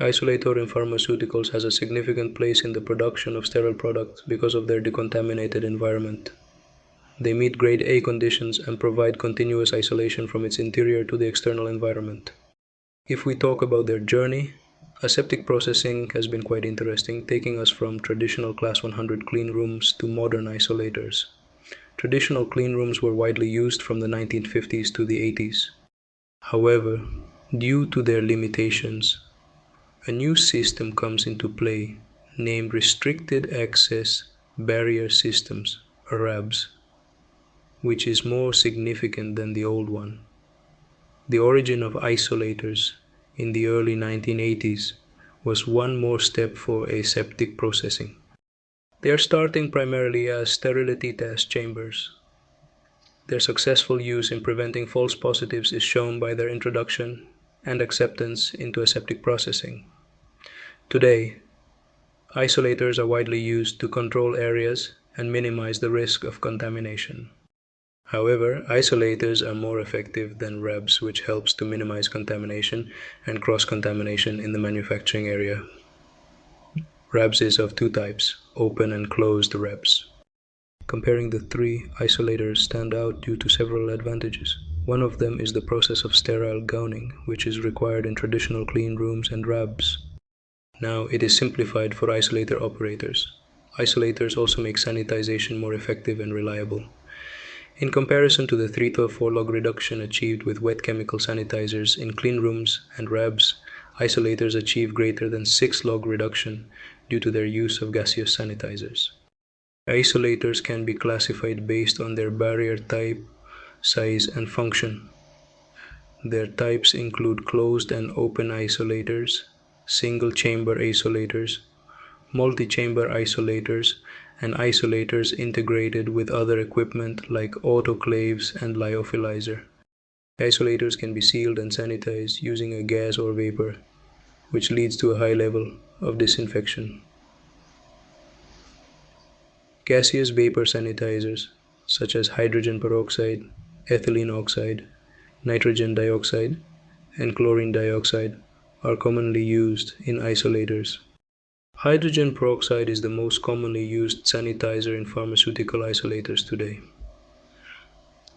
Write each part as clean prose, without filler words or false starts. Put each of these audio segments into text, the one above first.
Isolator in pharmaceuticals has a significant place in the production of sterile products because of their decontaminated environment. They meet grade A conditions and provide continuous isolation from its interior to the external environment. If we talk about their journey, aseptic processing has been quite interesting, taking us from traditional Class 100 clean rooms to modern isolators. Traditional clean rooms were widely used from the 1950s to the 80s. However, due to their limitations, a new system comes into play named Restricted Access Barrier Systems, RABs, which is more significant than the old one. The origin of isolators in the early 1980s was one more step for aseptic processing. They are starting primarily as sterility test chambers. Their successful use in preventing false positives is shown by their introduction and acceptance into aseptic processing. Today, isolators are widely used to control areas and minimize the risk of contamination. However, isolators are more effective than RABs, which helps to minimize contamination and cross-contamination in the manufacturing area. RABs is of two types, open and closed RABs. Comparing the three, isolators stand out due to several advantages. One of them is the process of sterile gowning, which is required in traditional clean rooms and RABs. Now it is simplified for isolator operators. Isolators also make sanitization more effective and reliable. In comparison to the 3 to 4 log reduction achieved with wet chemical sanitizers in clean rooms and RABs, isolators achieve greater than 6 log reduction due to their use of gaseous sanitizers. Isolators can be classified based on their barrier type, size, and function. Their types include closed and open isolators, single-chamber isolators, multi-chamber isolators, and isolators integrated with other equipment like autoclaves and lyophilizer. Isolators can be sealed and sanitized using a gas or vapor, which leads to a high level of disinfection. Gaseous vapor sanitizers, such as hydrogen peroxide, ethylene oxide, nitrogen dioxide, and chlorine dioxide, are commonly used in isolators. Hydrogen peroxide is the most commonly used sanitizer in pharmaceutical isolators today.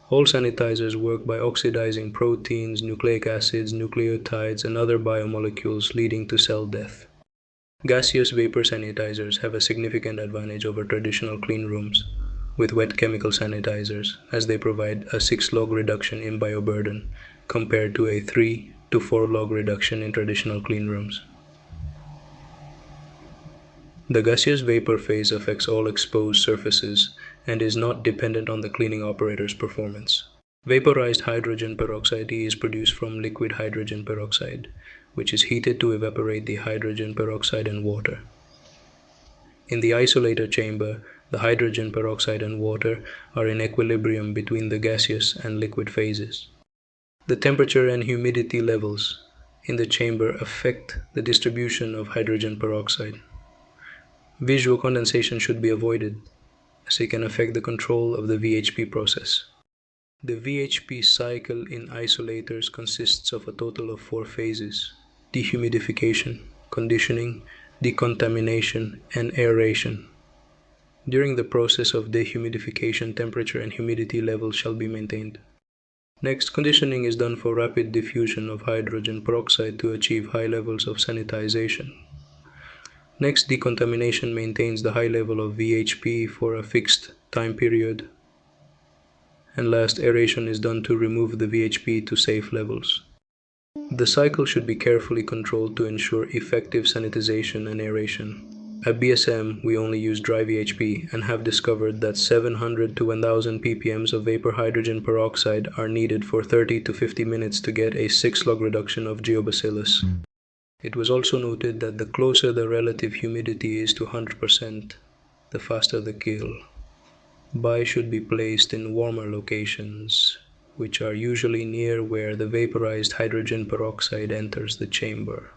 All sanitizers work by oxidizing proteins, nucleic acids, nucleotides, and other biomolecules, leading to cell death. Gaseous vapor sanitizers have a significant advantage over traditional clean rooms with wet chemical sanitizers, as they provide a 6 log reduction in bioburden compared to a 3 to 4 log reduction in traditional clean rooms. The gaseous vapor phase affects all exposed surfaces and is not dependent on the cleaning operator's performance. Vaporized hydrogen peroxide is produced from liquid hydrogen peroxide, which is heated to evaporate the hydrogen peroxide and water. In the isolator chamber, the hydrogen peroxide and water are in equilibrium between the gaseous and liquid phases. The temperature and humidity levels in the chamber affect the distribution of hydrogen peroxide. Visual condensation should be avoided, as it can affect the control of the VHP process. The VHP cycle in isolators consists of a total of 4 phases: dehumidification, conditioning, decontamination, and aeration. During the process of dehumidification, temperature and humidity levels shall be maintained. Next, conditioning is done for rapid diffusion of hydrogen peroxide to achieve high levels of sanitization. Next, decontamination maintains the high level of VHP for a fixed time period. And last, aeration is done to remove the VHP to safe levels. The cycle should be carefully controlled to ensure effective sanitization and aeration. At BSM, we only use dry VHP and have discovered that 700 to 1000 ppm of vapor hydrogen peroxide are needed for 30 to 50 minutes to get a 6 log reduction of geobacillus. It was also noted that the closer the relative humidity is to 100%, the faster the kill. Bye should be placed in warmer locations, which are usually near where the vaporized hydrogen peroxide enters the chamber.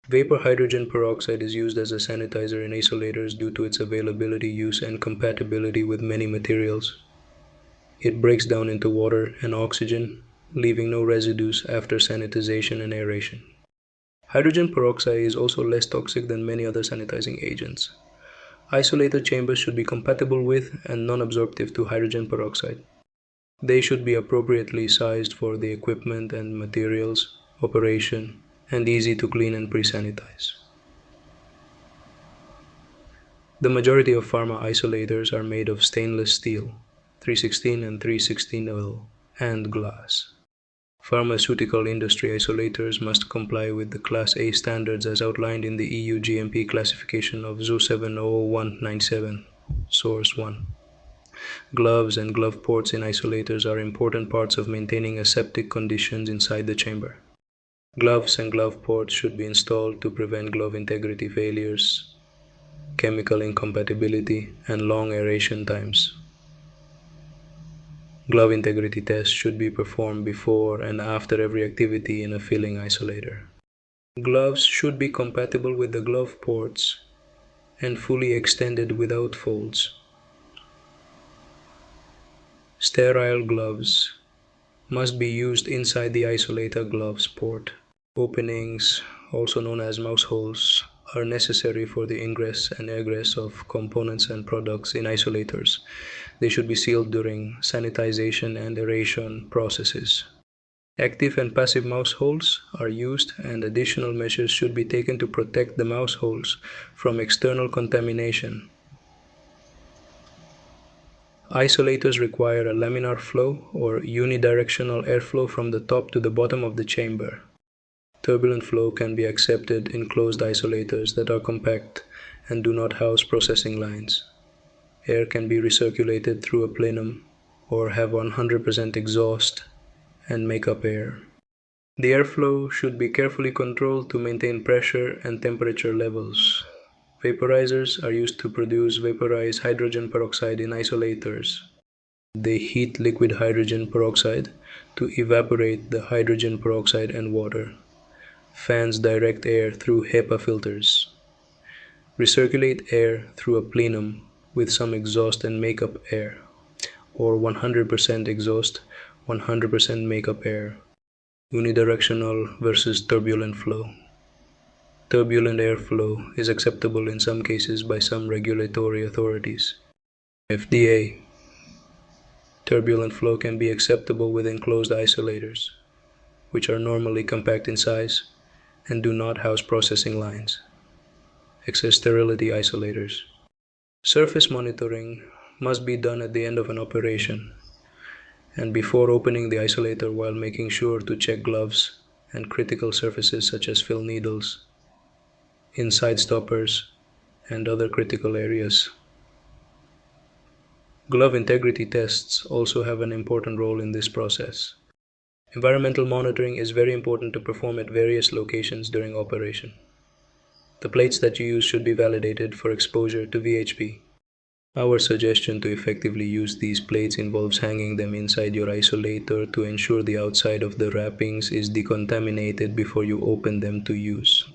Vapor hydrogen peroxide is used as a sanitizer in isolators due to its availability, use, and compatibility with many materials. It breaks down into water and oxygen, leaving no residues after sanitization and aeration. Hydrogen peroxide is also less toxic than many other sanitizing agents. Isolator chambers should be compatible with and non-absorptive to hydrogen peroxide. They should be appropriately sized for the equipment and materials, operation, and easy to clean and pre-sanitize. The majority of pharma isolators are made of stainless steel, 316 and 316L, and glass. Pharmaceutical industry isolators must comply with the Class A standards as outlined in the EU GMP classification of ZU 70197, Source 1. Gloves and glove ports in isolators are important parts of maintaining aseptic conditions inside the chamber. Gloves and glove ports should be installed to prevent glove integrity failures, chemical incompatibility, and long aeration times. Glove integrity tests should be performed before and after every activity in a filling isolator. Gloves should be compatible with the glove ports and fully extended without folds. Sterile gloves must be used inside the isolator gloves port. Openings, also known as mouse holes, are necessary for the ingress and egress of components and products in isolators. They should be sealed during sanitization and aeration processes. Active and passive mouse holes are used, and additional measures should be taken to protect the mouse holes from external contamination. Isolators require a laminar flow or unidirectional airflow from the top to the bottom of the chamber. Turbulent flow can be accepted in closed isolators that are compact and do not house processing lines. Air can be recirculated through a plenum or have 100% exhaust and make-up air. The airflow should be carefully controlled to maintain pressure and temperature levels. Vaporizers are used to produce vaporized hydrogen peroxide in isolators. They heat liquid hydrogen peroxide to evaporate the hydrogen peroxide and water. Fans direct air through HEPA filters. Recirculate air through a plenum with some exhaust and make-up air, or 100% exhaust, 100% make-up air. Unidirectional versus turbulent flow. Turbulent airflow is acceptable in some cases by some regulatory authorities. FDA. Turbulent flow can be acceptable with enclosed isolators, which are normally compact in size and do not house processing lines. Excess sterility isolators. Surface monitoring must be done at the end of an operation and before opening the isolator, while making sure to check gloves and critical surfaces such as fill needles, inside stoppers, and other critical areas. Glove integrity tests also have an important role in this process. Environmental monitoring is very important to perform at various locations during operation. The plates that you use should be validated for exposure to VHP. Our suggestion to effectively use these plates involves hanging them inside your isolator to ensure the outside of the wrappings is decontaminated before you open them to use.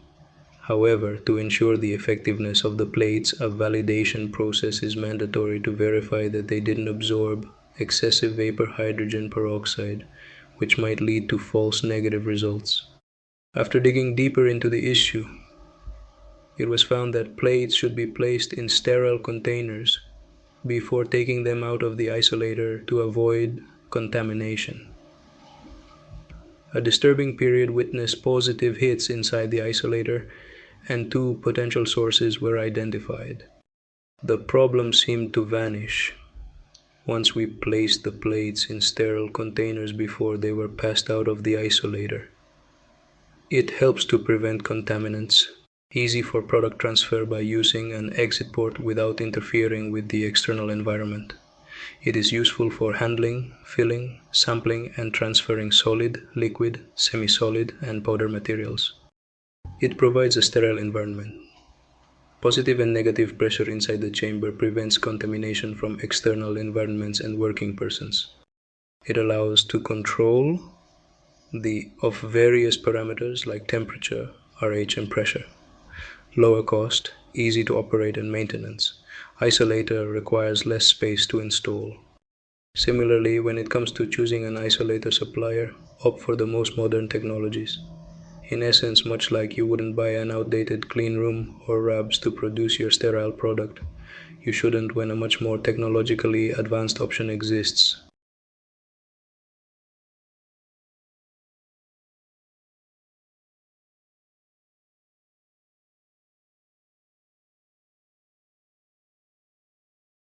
However, to ensure the effectiveness of the plates, a validation process is mandatory to verify that they didn't absorb excessive vapor hydrogen peroxide, which might lead to false negative results. After digging deeper into the issue, it was found that plates should be placed in sterile containers before taking them out of the isolator to avoid contamination. A disturbing period witnessed positive hits inside the isolator, and 2 potential sources were identified. The problem seemed to vanish once we placed the plates in sterile containers before they were passed out of the isolator. It helps to prevent contaminants, easy for product transfer by using an exit port without interfering with the external environment. It is useful for handling, filling, sampling, and transferring solid, liquid, semi-solid, and powder materials. It provides a sterile environment. Positive and negative pressure inside the chamber prevents contamination from external environments and working persons. It allows to control of various parameters like temperature, RH, and pressure. Lower cost, easy to operate and maintenance. Isolator requires less space to install. Similarly, when it comes to choosing an isolator supplier, opt for the most modern technologies. In essence, much like you wouldn't buy an outdated clean room or wraps to produce your sterile product, you shouldn't when a much more technologically advanced option exists.